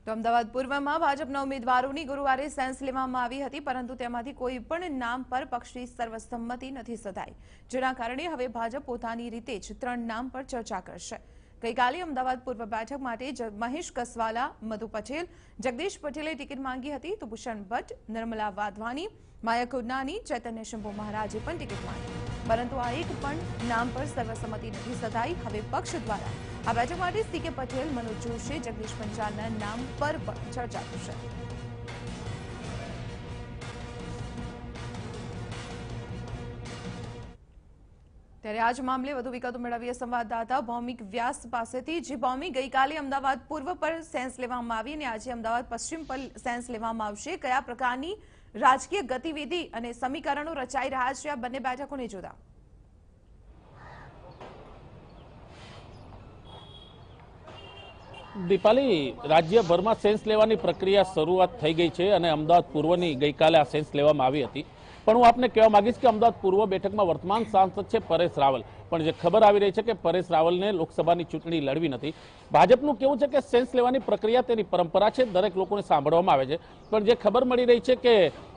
તો અમદાવાદ પૂર્વમાં ભાજપના ઉમેદવારોની ગુરુવારે સેન્સ લેવામાં આવી હતી, પરંતુ તેમાંથી કોઈ પણ નામ પર પક્ષની સર્વસંમતિ નથી સધાઈ, જેના કારણે હવે ભાજપ પોતાની રીતે જ 3 નામ પર ચર્ચા કરશે। ગઈકાલે અમદાવાદ પૂર્વ બેઠક માટે મહેશ કસવાલા, મધુ પટેલ, જગદીશ પટેલે ટિકિટ માંગી હતી, તો ભૂષણ ભટ્ટ, નિર્મલા વાધવાની, માયા કુરનાની, ચૈતન્ય શંભુ મહારાજે પણ ટિકિટ માંગી, પરંતુ આ એક પણ નામ પર સર્વસંમતિ નથી સધાઈ। હવે પક્ષ દ્વારા આ બેઠક માટે સીકે પટેલ, મનોજ જોશી, જગદીશ પંચાલના નામ પર પણ ચર્ચા થશે। ત્યારે આજ મામલે વધુ વિગતો મેળવીએ સંવાદદાતા ભૌમિક વ્યાસ પાસેથી। જે ભૌમિક, ગઈકાલે અમદાવાદ પૂર્વ પર સેન્સ લેવામાં આવી અને આજે અમદાવાદ પશ્ચિમ પર સેન્સ લેવામાં આવશે, કયા પ્રકારની રાજકીય ગતિવિધિ અને સમીકરણો રચાઈ રહ્યા છે આ બંને બેઠકોને જોતા? દીપાલી, રાજ્યભરમાં સેન્સ લેવાની પ્રક્રિયા શરૂઆત થઈ ગઈ છે અને અમદાવાદ પૂર્વની ગઈકાલે આ સેન્સ લેવામાં આવી હતી। પણ હું આપને કહેવા માંગીશ કે અમદાવાદ પૂર્વ બેઠકમાં વર્તમાન સાંસદ છે પરેશ રાવલ, પણ જે ખબર આવી રહી છે કે પરેશ રાવલને લોકસભાની ચૂંટણી લડવી નથી। ભાજપનું કેવું છે કે સેન્સ લેવાની પ્રક્રિયા તેની પરંપરા છે, દરેક લોકોને સાંભળવામાં આવે છે, પણ જે ખબર મળી રહી છે કે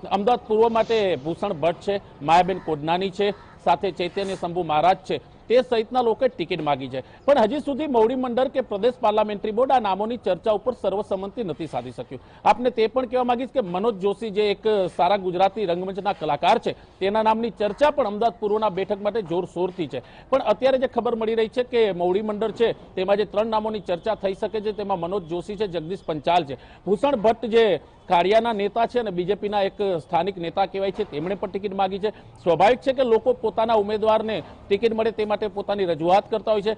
અમદાવાદ પૂર્વ માટે ભૂષણ ભટ્ટ છે, માયાબેન કોડનાની છે, સાથે ચૈતન્ય શંભુ મહારાજ છે, તે સહિતના લોકોએ ટિકિટ માંગી છે, પણ હજી સુધી મોવડી મંડળ કે પ્રદેશ પાર્લામેન્ટરી બોર્ડ આ નામોની ચર્ચા ઉપર સર્વસંમતિ નથી સાધી શક્યું। આપને તે પણ કહેવા માંગીશ કે મનોજ જોશી, જે એક સારા ગુજરાતી રંગમંચના કલાકાર છે, તેના નામની ચર્ચા પણ અમદાવાદ પૂર્વના બેઠક માટે જોરશોરથી છે। પણ અત્યારે જે ખબર મળી રહી છે કે મોવડી મંડળ છે તેમાં જે 3 નામોની ચર્ચા થઈ શકે છે, તેમાં મનોજ જોશી છે, જગદીશ પંચાલ છે, ભૂષણ ભટ્ટ જે કાળિયાના નેતા છે અને બીજેપીના એક સ્થાનિક નેતા કહેવાય છે, તેમણે પણ ટિકિટ માંગી છે। સ્વાભાવિક છે કે લોકો પોતાના ઉમેદવારને ટિકિટ મળે તે માટે પોતાની રજૂઆત કરતા હોય છે।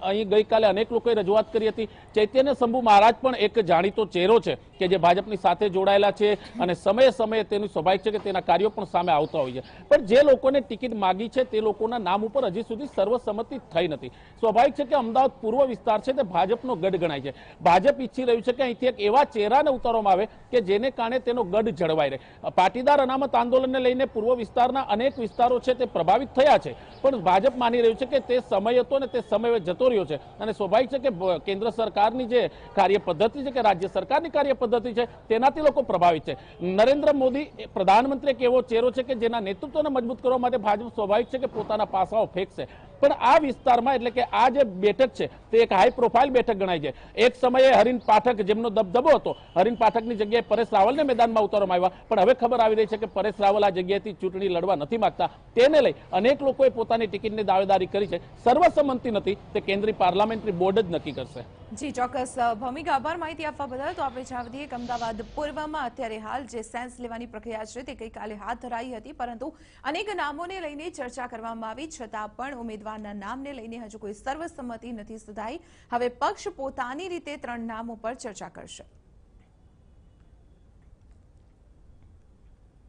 અહીં ગઈકાલે અનેક લોકોએ રજૂઆત કરી હતી। ચૈતન્ય શંભુ મહારાજ પણ એક જાણીતો ચહેરો છે કે જે ભાજપની સાથે જોડાયેલા છે અને સમયે સમયે તેનું સ્વાભાવિક છે કે તેના કાર્યો પણ સામે આવતા હોય છે, પણ જે લોકોને ટિકિટ માંગી છે તે લોકોના નામ ઉપર હજી સુધી સર્વસંમતિ થઈ નથી। સ્વાભાવિક છે કે અમદાવાદ પૂર્વ વિસ્તાર છે તે ભાજપનો ગઢ ગણાય છે। ભાજપ ઈચ્છી રહ્યું છે કે અહીંથી એક એવા ચહેરાને ઉતારવામાં આવે કે જેને કારણે તેનો ગઢ જળવાઈ રહે। પાટીદાર અનામત આંદોલનને લઈને પૂર્વ વિસ્તારના અનેક વિસ્તારો છે તે પ્રભાવિત થયા છે, પણ ભાજપ માની રહ્યું છે કે તે સમય હતો ને તે સમય જતો રહ્યો છે અને સ્વાભાવિક છે કે કેન્દ્ર સરકારની જે કાર્ય પદ્ધતિ છે કે રાજ્ય સરકારની કાર્ય પદ્ધતિ છે તેનાથી લોકો પ્રભાવિત છે। નરેન્દ્ર મોદી પ્રધાનમંત્રી એક એવો ચહેરો છે કે જેના નેતૃત્વને મજબૂત કરવા માટે ભાજપ સ્વાભાવિક છે કે પોતાના પાસાઓ ફેંકશે, પણ આ વિસ્તારમાં એટલે કે આ જે બેઠક છે તે એક હાઈ પ્રોફાઇલ બેઠક ગણાય છે। એક સમયે હરીન પાઠક, જેમનો દબદબો હતો, હરીન પાઠકની જગ્યાએ પરેશ રાવલને મેદાનમાં ઉતારવામાં આવ્યા, પણ હવે ખબર આવી રહી છે કે પરેશ રાવલ આ જગ્યાએથી ચૂંટણી લડવા નથી માંગતા। તેને લઈ અનેક લોકોએ પોતાની ટિકિટની દાવેદારી કરી છે। સર્વસંમતિ નથી તે કેન્દ્રીય પાર્લામેન્ટરી બોર્ડ જ નક્કી કરશે। જી ચોક્કસ ભૌમિક, આભાર માહિતી આપવા બદલ। તો આપણે જણાવી દઈએ કે અમદાવાદ પૂર્વમાં અત્યારે હાલ જે સેન્સ લેવાની પ્રક્રિયા છે તે ગઈકાલે હાથ ધરાઈ હતી, પરંતુ અનેક નામોને લઈને ચર્ચા કરવામાં આવી, છતાં પણ ઉમેદવારના નામને લઈને હજુ કોઈ સર્વસંમતિ નથી સધાઈ। હવે પક્ષ પોતાની રીતે 3 નામો પર ચર્ચા કરશે।